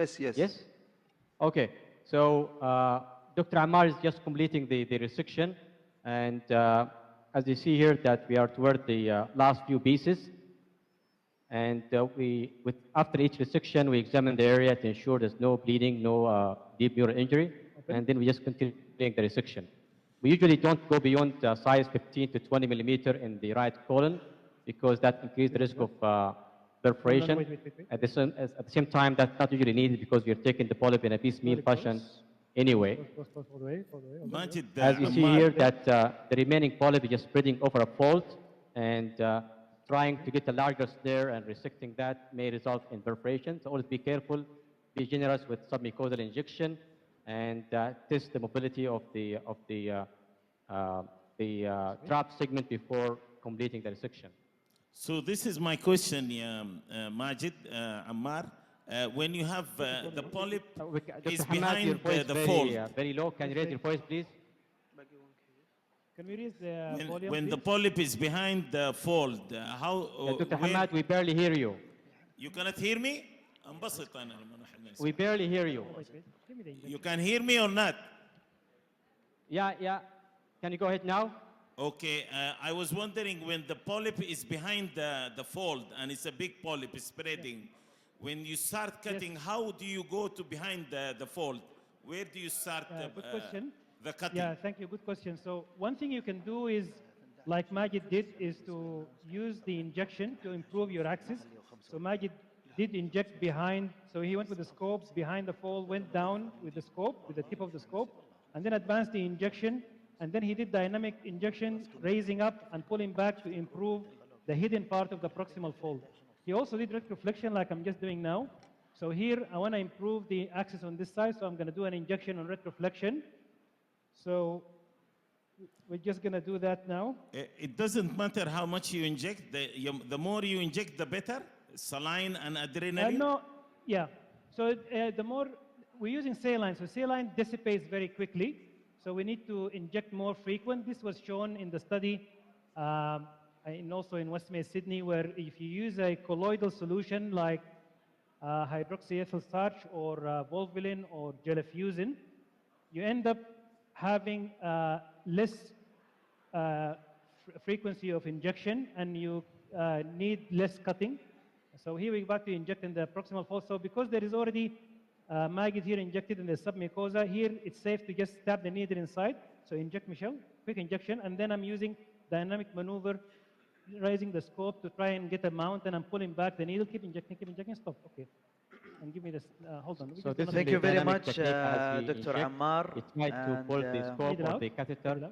Yes, yes. Yes? Okay. So Dr. Ammar is just completing the resection. And as you see here that we are toward the last few pieces. And after each resection, we examine the area to ensure there's no bleeding, no deep neural injury. Okay. And then we just continue the resection. We usually don't go beyond size 15 to 20 millimeter in the right colon because that increases the risk of perforation. Wait. At the same time, that's not usually needed because we're taking the polyp in a piecemeal fashion anyway. Majid, as you see here, that the remaining polyp is just spreading over a fold, and trying to get a larger snare and resecting that may result in perforation. So always be careful, be generous with submucosal injection, and test the mobility of the trap segment before completing the resection. So this is my question, Majid, Ammar. When you have the polyp is behind the fold. Very low. Can you raise your voice, please? Can we raise the volume, when please? the polyp is behind the fold, how? Dr. Hamad, we barely hear you. You cannot hear me? We barely hear you. You can hear me or not? Yeah. Can you go ahead now? Okay, I was wondering when the polyp is behind the fold and it's a big polyp spreading, when you start cutting, how do you go to behind the fold? Where do you start good question. the cutting? Yeah, thank you. Good question. So one thing you can do is, like Majid did, is to use the injection to improve your axis. So Majid did inject behind, so he went with the scope behind the fold, went down with the scope, with the tip of the scope, and then advanced the injection. And then he did dynamic injection, raising up and pulling back to improve the hidden part of the proximal fold. He also did retroflexion like I'm just doing now. So here, I want to improve the axis on this side, so I'm going to do an injection on retroflexion. So we're just going to do that now. It doesn't matter how much you inject. The more you inject, the better? Saline and adrenaline? No, yeah. So the more, we're using saline. So saline dissipates very quickly. So we need to inject more frequent. This was shown in the study and also in Westmead, Sydney, where if you use a colloidal solution like hydroxyethyl starch or Volvilin or gelafusin, you end up having less frequency of injection, and you need less cutting. So here we got to inject in the proximal fold. So because there is already Majid here injected in the submucosa, here it's safe to just stab the needle inside. So inject, Michelle, quick injection, and then I'm using dynamic maneuver, raising the scope to try and get a mount, and I'm pulling back the needle, keep injecting, stop, okay. And give me this, hold on. So Thank you very much, Dr. Ammar. It's right to pull the scope or the catheter